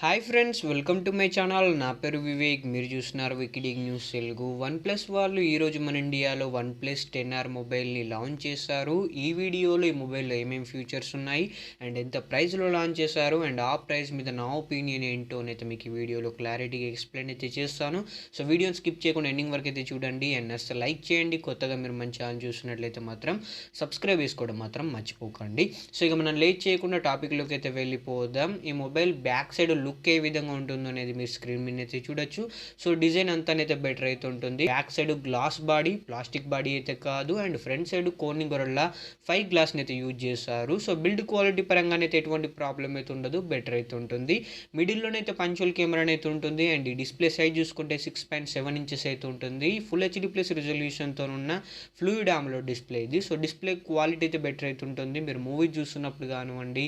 Hi friends, welcome to my channel. నా పేరు వివేక్. మీరు చూస్తున్నారు వికీడింగ్ న్యూస్ తెలుగు. వన్ప్లస్ వాళ్ళు ఈరోజు మన ఇండియాలో వన్ప్లస్ 10R మొబైల్ని లాంచ్ చేశారు. ఈ వీడియోలో ఈ మొబైల్లో ఏమేమి ఫీచర్స్ ఉన్నాయి అండ్ ఎంత ప్రైస్లో లాంచ్ చేశారు అండ్ ఆ ప్రైస్ మీద నా ఒపీనియన్ ఏంటో అయితే మీకు ఈ వీడియోలో క్లారిటీగా ఎక్స్ప్లెయిన్ అయితే చేస్తాను. సో వీడియోని స్కిప్ చేయకుండా ఎండింగ్ వరకు అయితే చూడండి అండ్ అసలు లైక్ చేయండి. కొత్తగా మీరు మన ఛానల్ చూసినట్లయితే మాత్రం సబ్స్క్రైబ్ చేసుకోవడం మాత్రం మర్చిపోకండి. సో ఇక మనం లేట్ చేయకుండా టాపిక్లోకి అయితే వెళ్ళిపోదాం. ఈ మొబైల్ బ్యాక్ సైడ్ లుక్ ఏ విధంగా ఉంటుందో అనేది మీరు స్క్రీన్ మీద అయితే చూడొచ్చు. సో డిజైన్ అంతానైతే బెటర్ అయితే ఉంటుంది. Back side glass body, plastic body అయితే కాదు అండ్ ఫ్రంట్ సైడ్ కోర్నింగ్ గొరల్లా 5 గ్లాస్ని అయితే యూజ్ చేస్తారు. సో బిల్డ్ క్వాలిటీ పరంగానైతే ఎటువంటి ప్రాబ్లం అయితే ఉండదు, బెటర్ అయితే ఉంటుంది. మిడిల్లోనైతే పంచువల్ కెమెరా అయితే ఉంటుంది అండ్ ఈ డిస్ప్లే సైజ్ చూసుకుంటే 6.7 ఇంచెస్ అయితే ఉంటుంది. ఫుల్ హెచ్డి ప్లస్ రిజల్యూషన్తో ఉన్న ఫ్లూయిడ్ ఆమ్లో డిస్ప్లే ఇది. సో డిస్ప్లే క్వాలిటీ అయితే బెటర్ అయితే ఉంటుంది. మీరు మూవీ చూస్తున్నప్పుడు కానివ్వండి,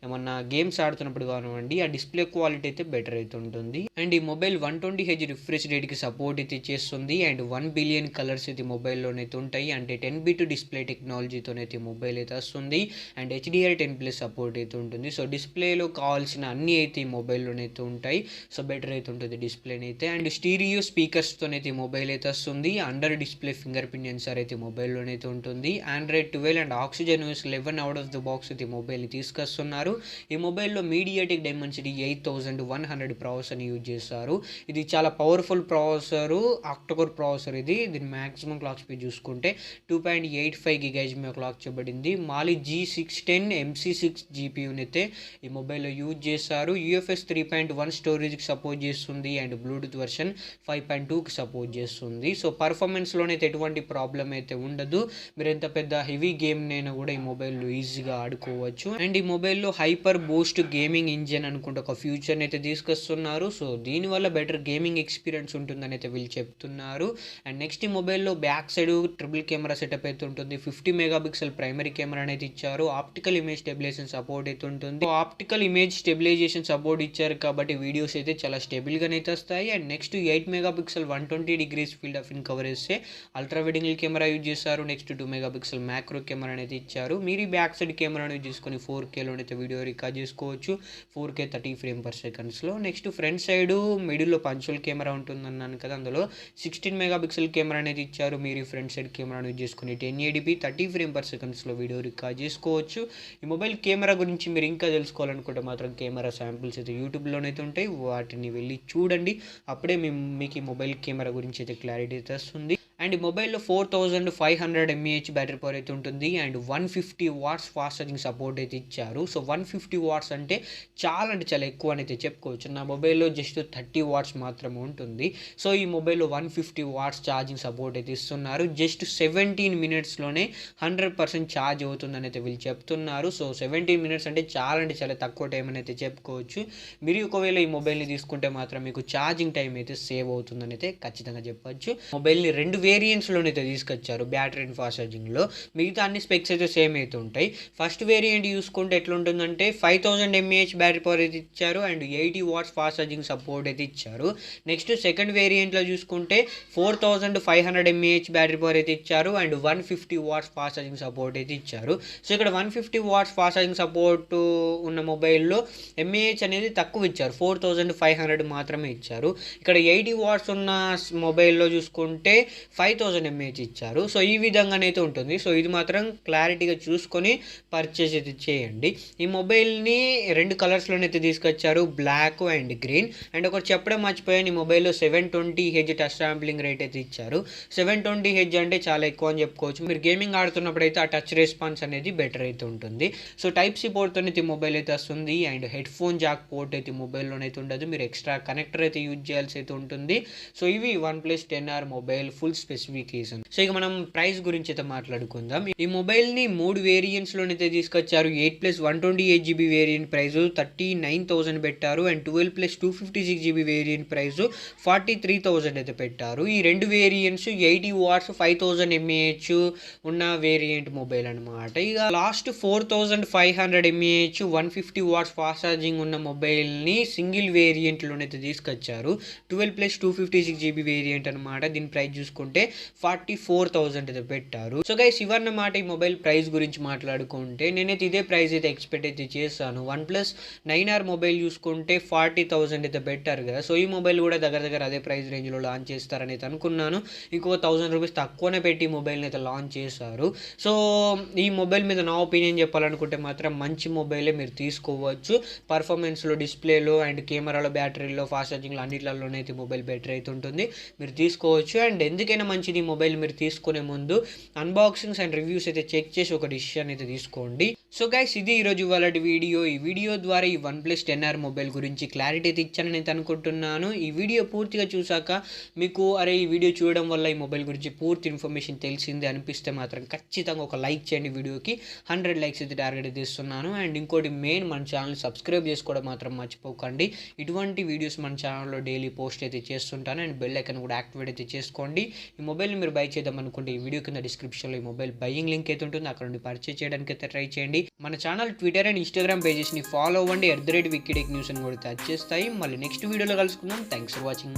ఏమన్నా గేమ్స్ ఆడుతున్నప్పుడు కానివ్వండి, ఆ డిస్ప్లే క్వాలిటీ అయితే బెటర్ అయితే ఉంటుంది. అండ్ ఈ మొబైల్ 120Hz రిఫ్రెష్ రేట్కి సపోర్ట్ అయితే చేస్తుంది అండ్ 1 బిలియన్ కలర్స్ అయితే మొబైల్లోనైతే ఉంటాయి. అంటే 10:2 డిస్ప్లే టెక్నాలజీతోనైతే మొబైల్ అయితే వస్తుంది అండ్ HDR10+ సపోర్ట్ అయితే ఉంటుంది. సో డిస్ప్లేలో కావాల్సిన అన్ని అయితే ఈ మొబైల్లోనైతే ఉంటాయి. సో బెటర్ అయితే ఉంటుంది డిస్ప్లేని అయితే. అండ్ స్టీరియో స్పీకర్స్తోనైతే ఈ మొబైల్ అయితే వస్తుంది. Under display finger print censor అయితే మొబైల్లోనైతే ఉంటుంది. Android 12 and oxygen OS 11 out of the box అయితే మొబైల్ని తీసుకొస్తున్నారు. ఈ మొబైల్లో మీడియాటెక్ డైమెన్సిటీ 8100 ప్రాసెసర్ని యూజ్ చేస్తారు. ఇది చాలా పవర్ఫుల్ ప్రాసెసర్, ఆక్టోకోర్ ప్రాసెసర్ ఇది. దీని మ్యాక్సిమం క్లాక్ స్పీడ్ చూసుకుంటే 2.85 GHz మీద క్లాక్ చేయబడింది. మాలి G610 MC6 GPUని అయితే ఈ మొబైల్లో యూజ్ చేస్తారు. UFS 3.1 స్టోరేజ్కి సపోర్ట్ చేస్తుంది అండ్ బ్లూటూత్ వర్షన్ 5.2కి సపోర్ట్ చేస్తుంది. సో పర్ఫార్మెన్స్లోనైతే ఎటువంటి ప్రాబ్లం అయితే ఉండదు. మీరు ఎంత పెద్ద హెవీ గేమ్నైనా కూడా ఈ మొబైల్లో ఈజీగా ఆడుకోవచ్చు. అండ్ ఈ మొబైల్లో హైపర్ బూస్ట్ గేమింగ్ ఇంజిన్ అనుకుంటే ఒక ఫ్యూచర్ని అయితే తీసుకొస్తున్నారు. సో దీనివల్ల బెటర్ గేమింగ్ ఎక్స్పీరియన్స్ ఉంటుందని అయితే వీళ్ళు చెప్తున్నారు. అండ్ నెక్స్ట్ ఈ మొబైల్లో back side triple camera setup అయితే ఉంటుంది. 50 మెగాపిక్సెల్ ప్రైమరీ కెమెరా అయితే ఇచ్చారు. ఆప్టికల్ ఇమేజ్ స్టెబిలైజేషన్ సపోర్ట్ అయితే ఉంటుంది. ఆప్టికల్ ఇమేజ్ స్టెబిలైజేషన్ సపోర్ట్ ఇచ్చారు కాబట్టి వీడియోస్ అయితే చాలా స్టేబుల్గానే అయితే వస్తాయి. And next 8 megapixel 120 degrees field of in coverage ultra wide angle camera use చేస్తారు. నెక్స్ట్ 2 మెగాపిక్సెల్ మ్యాక్రో కెమెరా అయితే ఇచ్చారు. మీరు బ్యాక్ సైడ్ కెమెరాను యూజ్ చేసుకొని 4Kలోనైతే వీడియో రికార్డ్ చేసుకోవచ్చు. 4K 30 ఫ్రేమ్ పర్ సెకండ్స్లో. నెక్స్ట్ ఫ్రంట్ సైడ్ మిడిల్లో పంచువల్ కెమెరా ఉంటుంది అన్నాను కదా, అందులో 16 మెగాపిక్సెల్ కెమెరా అనేది ఇచ్చారు. మీరు ఫ్రంట్ సైడ్ కెమెరాను యూజ్ చేసుకుని 1080p 30 ఫ్రేమ్ పర్ సెకండ్స్లో వీడియో రికార్డ్ చేసుకోవచ్చు. ఈ మొబైల్ కెమెరా గురించి మీరు ఇంకా తెలుసుకోవాలనుకుంటే మాత్రం కెమెరా శాంపిల్స్ అయితే యూట్యూబ్లోనైతే ఉంటాయి, వాటిని వెళ్ళి చూడండి. అప్పుడే మీకు ఈ మొబైల్ కెమెరా గురించి అయితే క్లారిటీ అయితే వస్తుంది. అండ్ ఈ మొబైల్లో 4500 mAh బ్యాటరీ పవర్ అయితే ఉంటుంది and 150 watts fast charging support అయితే ఇచ్చారు. సో 150 వాట్స్ అంటే చాలా ఎక్కువ అని అయితే చెప్పుకోవచ్చు. నా మొబైల్లో జస్ట్ 30 వాట్స్ మాత్రమే ఉంటుంది. సో ఈ మొబైల్లో 150 వాట్స్ ఛార్జింగ్ సపోర్ట్ అయితే ఇస్తున్నారు. జస్ట్ 17 మినిట్స్లోనే 100% ఛార్జ్ అవుతుందని అయితే వీళ్ళు చెప్తున్నారు. సో 17 మినిట్స్ అంటే చాలా తక్కువ టైం అని అయితే చెప్పుకోవచ్చు. మీరు ఒకవేళ ఈ మొబైల్ని తీసుకుంటే మాత్రం మీకు ఛార్జింగ్ టైం అయితే సేవ్ అవుతుందని అయితే ఖచ్చితంగా చెప్పొచ్చు. మొబైల్ని 2 వేరియంట్స్లోనైతే తీసుకొచ్చారు బ్యాటరీ అండ్ ఫాస్ట్ ఛార్జింగ్లో. మిగతా అన్ని స్పెక్స్ అయితే సేమ్ అయితే ఉంటాయి. ఫస్ట్ వేరియంట్ చూసుకుంటే ఎట్లుంటుందంటే 5000 mAh బ్యాటరీ పవర్ అయితే ఇచ్చారు and 80 watts fast charging support అయితే ఇచ్చారు. నెక్స్ట్ సెకండ్ వేరియంట్లో చూసుకుంటే 4500 mAh బ్యాటరీ పవర్ అయితే ఇచ్చారు and 150 watts fast charging support అయితే ఇచ్చారు. సో ఇక్కడ 150 వాట్స్ ఫాస్ట్ ఛార్జింగ్ సపోర్ట్ ఉన్న మొబైల్లో mAh అనేది తక్కువ ఇచ్చారు, 4500 మాత్రమే ఇచ్చారు. ఇక్కడ 80 వాట్స్ ఉన్న మొబైల్లో చూసుకుంటే 5000 mAh ఇచ్చారు. సో ఈ విధంగానైతే ఉంటుంది. సో ఇది మాత్రం క్లారిటీగా చూసుకొని పర్చేస్ అయితే చేయండి. ఈ మొబైల్ని 2 కలర్స్లోనైతే తీసుకొచ్చారు, బ్లాక్ అండ్ గ్రీన్. అండ్ ఒకటి చెప్పడం మర్చిపోయాను, ఈ మొబైల్లో 720Hz టచ్ శాంప్లింగ్ రేట్ అయితే ఇచ్చారు. 720Hz అంటే చాలా ఎక్కువ అని చెప్పుకోవచ్చు. మీరు గేమింగ్ ఆడుతున్నప్పుడు అయితే ఆ టచ్ రెస్పాన్స్ అనేది బెటర్ అయితే ఉంటుంది. సో Type-C పోర్ట్తో అయితే మొబైల్ అయితే వస్తుంది and head phone Jack port అయితే మొబైల్లోనైతే ఉండదు. మీరు ఎక్స్ట్రా కనెక్టర్ అయితే యూజ్ చేయాల్సి అయితే ఉంటుంది. సో ఇవి OnePlus 10R mobile full specification. So ఇక మనం ప్రైస్ గురించి అయితే మాట్లాడుకుందాం. ఈ మొబైల్ ని 3 వేరియంట్స్ లోనైతే తీసుకొచ్చారు. 8+ 128GB వేరియంట్ ప్రైస్ 39,000 పెట్టారు అండ్ 12+ 256GB వేరియంట్ ప్రైస్ 43,000 అయితే పెట్టారు. ఈ 2 వేరియంట్స్ 80 వాట్స్ 5000 mAh ఉన్న వేరియంట్ మొబైల్ అనమాట. ఇక last 4500 mAh 150 watts fast charging ఉన్న మొబైల్ ని సింగిల్ వేరియంట్ లోనైతే తీసుకొచ్చారు. 12+ 256GB వేరియంట్ అనమాట. దీని ప్రైస్ చూసుకుంటే చూసుకుంటే 44,000 అయితే పెట్టారు. సో గైస్ ఇవన్నమాట ఈ మొబైల్ ప్రైస్ గురించి మాట్లాడుకుంటే నేనైతే ఇదే ప్రైస్ అయితే ఎక్స్పెక్ట్ అయితే చేశాను. OnePlus 9R మొబైల్ చూసుకుంటే 40,000 అయితే పెట్టారు కదా. సో ఈ మొబైల్ కూడా దగ్గర అదే ప్రైస్ రేంజ్లో లాంచ్ చేస్తారని అయితే అనుకున్నాను. ఇంకో 1000 రూపీస్ తక్కువనే పెట్టి మొబైల్ని అయితే లాంచ్ చేశారు. సో ఈ మొబైల్ మీద నా ఒపీనియన్ చెప్పాలనుకుంటే మాత్రం మంచి మొబైలే మీరు తీసుకోవచ్చు. పర్ఫార్మెన్స్లో, డిస్ప్లేలో అండ్ కెమెరాలో, బ్యాటరీలో, ఫాస్ట్ ఛార్జింగ్లో అన్నిట్లలోనైతే మొబైల్ బెటర్ అయితే ఉంటుంది, మీరు తీసుకోవచ్చు. అండ్ ఎందుకైనా మంచిది ఈ మొబైల్ మీరు తీసుకునే ముందు అన్బాక్సింగ్స్ అండ్ రివ్యూస్ అయితే చెక్ చేసి ఒక డిసిషన్ అయితే తీసుకోండి. సో గైస్ ఇది ఈరోజు వాళ్ళ వీడియో. ఈ వీడియో ద్వారా ఈ OnePlus 10R మొబైల్ గురించి క్లారిటీ అయితే ఇచ్చానని అయితే అనుకుంటున్నాను. ఈ వీడియో పూర్తిగా చూసాక మీకు ఈ వీడియో చూడడం వల్ల ఈ మొబైల్ గురించి పూర్తి ఇన్ఫర్మేషన్ తెలిసిందే అనిపిస్తే మాత్రం ఖచ్చితంగా ఒక లైక్ చేయండి. వీడియోకి 100 లైక్స్ అయితే టార్గెట్ అయితే ఇస్తున్నాను. అండ్ ఇంకోటి మెయిన్, మన ఛానల్ సబ్స్క్రైబ్ చేసుకోవడం మాత్రం మర్చిపోకండి. ఇటువంటి వీడియోస్ మన ఛానల్లో డైలీ పోస్ట్ అయితే చేస్తుంటాను. అండ్ బెల్ ఐకాన్ కూడా యాక్టివేట్ అయితే చేసుకోండి. ఈ మొబైల్ని మీరు బై చేద్దాం అనుకుంటే ఈ వీడియో కింద డిస్క్రిప్షన్లో ఈ మొబైల్ బయింగ్ లింక్ అయితే ఉంటుంది, అక్కడ నుండి పర్చేస్ చేయడానికి అయితే ట్రై చేయండి. మన ఛానల్ ట్విట్టర్ అండ్ ఇన్స్టాగ్రామ్ పేజెస్ని ఫాలో అవ్వండి. @wikidex న్యూస్ అని కూడా టచ్ చేస్తాయి. మళ్ళీ నెక్స్ట్ వీడియోలో కలుసుకుందాం. Thanks for watching.